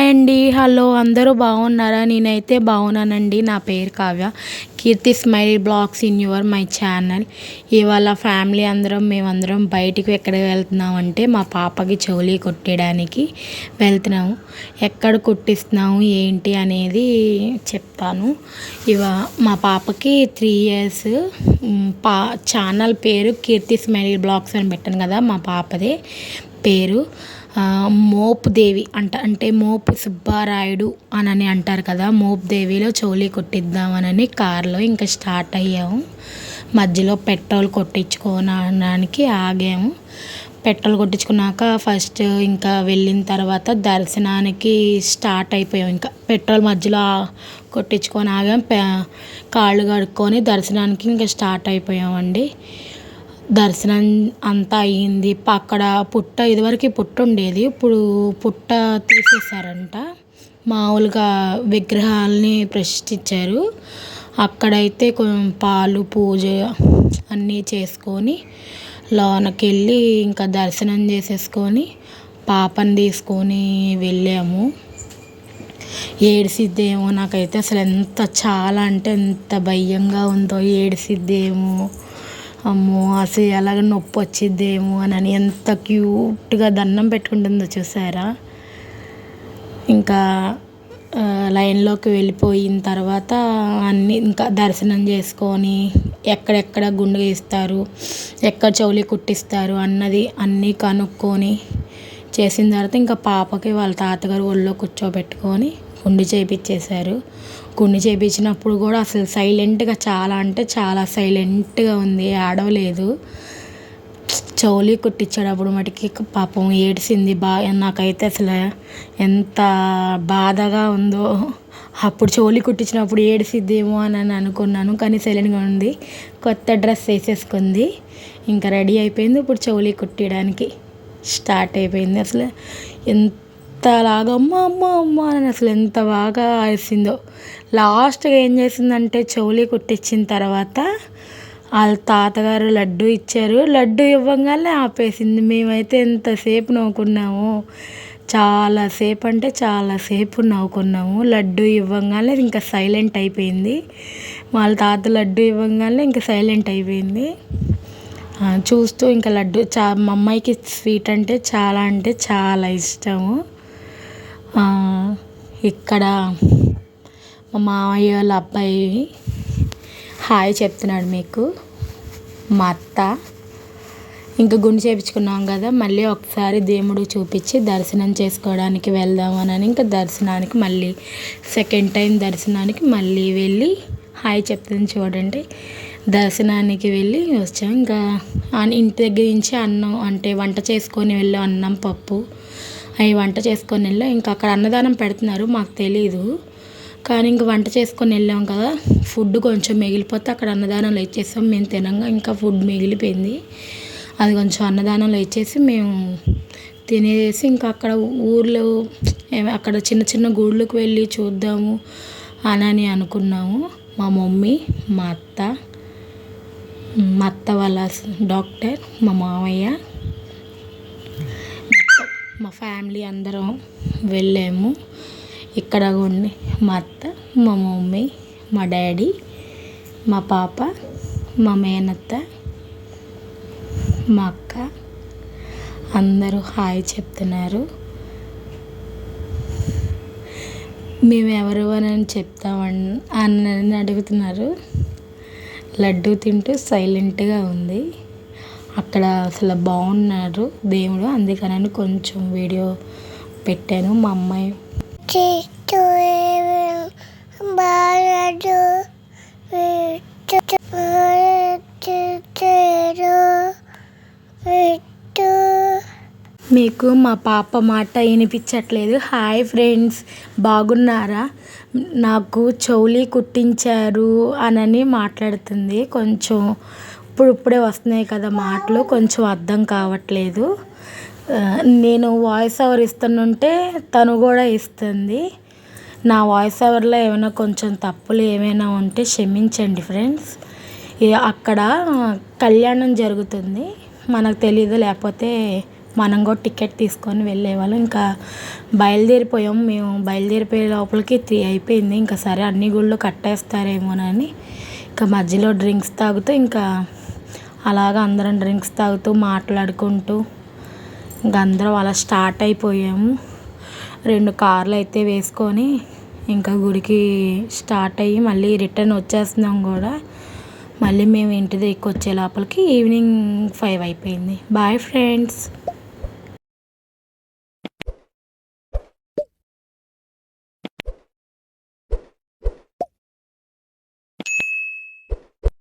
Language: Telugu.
హాయ్ అండి. హలో, అందరూ బాగున్నారా? నేనైతే బాగున్నానండి. నా పేరు Kavya. Keerthi smile blogs in your my channel. ఇవాళ ఫ్యామిలీ మేమందరం బయటికి ఎక్కడికి వెళ్తున్నామంటే మా పాపకి చెవులి కుట్టడానికి వెళ్తున్నాము. ఎక్కడ కుట్టిస్తున్నాము ఏంటి అనేది చెప్తాను. మా పాపకి 3 years. ఛానల్ పేరు కీర్తి స్మైల్ బ్లాగ్స్ అని పెట్టాను కదా, మా పాపదే పేరు. మోపు దేవి అంటే మోపు సుబ్బారాయుడు అని అంటారు కదా, మోపు దేవిలో చెవులి కొట్టిద్దామని కార్లో ఇంకా స్టార్ట్ అయ్యాము. మధ్యలో పెట్రోల్ కొట్టించుకోవడానికి ఆగాము. పెట్రోల్ కొట్టించుకున్నాక ఫస్ట్ ఇంకా వెళ్ళిన తర్వాత దర్శనానికి స్టార్ట్ అయిపోయాం. ఇంకా పెట్రోల్ మధ్యలో కొట్టించుకొని ఆగాం. కాళ్ళు కడుక్కొని దర్శనానికి ఇంకా స్టార్ట్ అయిపోయామండి. దర్శనం అంతా అయ్యింది. అక్కడ ఇదివరకు పుట్ట ఉండేది, ఇప్పుడు పుట్ట తీసేశారంట. మామూలుగా విగ్రహాలని ప్రతిష్ఠించారు. అక్కడైతే పాలు పూజ అన్నీ చేసుకొని లోనకి వెళ్ళి ఇంకా దర్శనం చేసేసుకొని పాపని తీసుకొని వెళ్ళాము. ఏడిసిద్దేమో, నాకైతే అసలు చాలా అంటే ఎంత భయంగా ఉందో. ఏడిసిద్దేమో, అమ్మో అసలు ఎలాగ నొప్పి వచ్చిద్దేమో అని ఎంత క్యూట్గా దండం పెట్టుకుంటుందో చూసారా. ఇంకా లైన్లోకి వెళ్ళిపోయిన తర్వాత అన్నీ ఇంకా దర్శనం చేసుకొని ఎక్కడెక్కడ గుండు ఇస్తారు, ఎక్కడ చెవులి కుట్టిస్తారు అన్నీ కనుక్కొని చేసిన తర్వాత ఇంకా పాపకి వాళ్ళ తాతగారు ఒళ్ళో కూర్చోబెట్టుకొని గుండు చేయించేశారు. గుండు చేయించినప్పుడు కూడా అసలు సైలెంట్గా, చాలా అంటే చాలా సైలెంట్గా ఉంది, ఆడవలేదు. చెవులి కుట్టించేటప్పుడు మటుకి పాపం ఏడిసింది బాగా. నాకైతే అసలు ఎంత బాధగా ఉందో. అప్పుడు చెవులి కుట్టించినప్పుడు ఏడిసిద్దేమో అని అనుకున్నాను, కానీ సైలెంట్గా ఉంది. కొత్త డ్రెస్ వేసేసుకుంది, ఇంకా రెడీ అయిపోయింది. ఇప్పుడు చెవులి కుట్టడానికి స్టార్ట్ అయిపోయింది. అసలు ఎంతలాగా అమ్మ అమ్మ అమ్మ అని అసలు ఎంత బాగా అరిసిందో. లాస్ట్గా ఏం చేసిందంటే చెవులి కుట్టించిన తర్వాత వాళ్ళ తాతగారు లడ్డు ఇచ్చారు. లడ్డు ఇవ్వగానే ఆపేసింది. మేమైతే ఎంతసేపు నవ్వుకున్నాము, చాలాసేపు అంటే చాలాసేపు నవ్వుకున్నాము. లడ్డు ఇవ్వగానే ఇంకా సైలెంట్ అయిపోయింది. వాళ్ళ తాత లడ్డు ఇవ్వగానే ఇంకా సైలెంట్ అయిపోయింది. చూస్తూ ఇంకా లడ్డు మా అమ్మాయికి స్వీట్ అంటే చాలా ఇష్టము. ఇక్కడ మా మామయ్య వాళ్ళ అబ్బాయి హాయ్ చెప్తున్నాడు మీకు, మా అత్త. ఇంకా గుండు చేయించుకున్నాం కదా, మళ్ళీ ఒకసారి దేవుడు చూపించి దర్శనం చేసుకోవడానికి వెళ్దామని ఇంకా దర్శనానికి మళ్ళీ సెకండ్ టైం దర్శనానికి మళ్ళీ వెళ్ళి హాయ్ చెప్తుంది చూడండి. దర్శనానికి వెళ్ళి వచ్చాం. ఇంకా ఇంటి దగ్గర నుంచి అన్నం అంటే వంట చేసుకొని వెళ్ళాం. అన్నం పప్పు అవి వంట చేసుకొని వెళ్ళాం. ఇంకా అక్కడ అన్నదానం పెడుతున్నారు, మాకు తెలీదు. కానీ ఇంక వంట చేసుకొని వెళ్ళాం కదా, ఫుడ్ కొంచెం మిగిలిపోతే అక్కడ అన్నదానంలో ఇచ్చేసాం. మేము తినంగా ఇంకా ఫుడ్ మిగిలిపోయింది, అది కొంచెం అన్నదానంలో ఇచ్చేసి మేము తినేసి ఇంకా అక్కడ ఊర్లో అక్కడ చిన్న చిన్న గుళ్ళకు వెళ్ళి చూద్దాము అని అనుకున్నాము. మా మమ్మీ, మా అత్త వాళ్ళ డాక్టర్, మా మామయ్య, మా ఫ్యామిలీ అందరం వెళ్ళాము. ఇక్కడ ఉండి మా అత్త, మా మమ్మీ, మా డాడీ, మా పాప, మా మేనత్త, మా అక్క అందరూ హాయ్ చెప్తున్నారు. మేము ఎవరు అని చెప్తామని అడుగుతున్నారు. లడ్డు తింటూ సైలెంట్గా ఉంది. అక్కడ అసలు బాగున్నారు దేవుడు, అందుకని కొంచెం వీడియో పెట్టాను. మా అమ్మాయి మీకు మా పాప మాట వినిపించట్లేదు. హాయ్ ఫ్రెండ్స్, బాగున్నారా? నాకు చెవులి కుట్టించారు అని మాట్లాడుతుంది. కొంచెం ఇప్పుడే వస్తున్నాయి కదా మాటలు, కొంచెం అర్థం కావట్లేదు. నేను వాయిస్ ఓవర్ ఇస్తుంటే తను కూడా ఇస్తుంది. నా వాయిస్ ఓవర్లో ఏమైనా కొంచెం తప్పులు ఏమైనా ఉంటే క్షమించండి ఫ్రెండ్స్. అక్కడ కళ్యాణం జరుగుతుంది, మనకు తెలీదు, లేకపోతే మనం కూడా టికెట్ తీసుకొని వెళ్ళేవాళ్ళం. ఇంకా బయలుదేరిపోయాం. మేము బయలుదేరిపోయే లోపలికి 3 అయిపోయింది. ఇంకా సరే అన్ని గుళ్ళు కట్టేస్తారేమోనని ఇంకా మధ్యలో డ్రింక్స్ తాగుతూ ఇంకా అలాగ అందరం డ్రింక్స్ తాగుతూ మాట్లాడుకుంటూ ఇంకా అందరం అలా స్టార్ట్ అయిపోయాము. 2 కార్లు అయితే వేసుకొని ఇంకా గుడికి స్టార్ట్ అయ్యి మళ్ళీ రిటర్న్ వచ్చేస్తున్నాం కూడా. మళ్ళీ మేము ఇంటి దగ్గరికి వచ్చే లోపలికి ఈవినింగ్ 5 అయిపోయింది. Bye friends.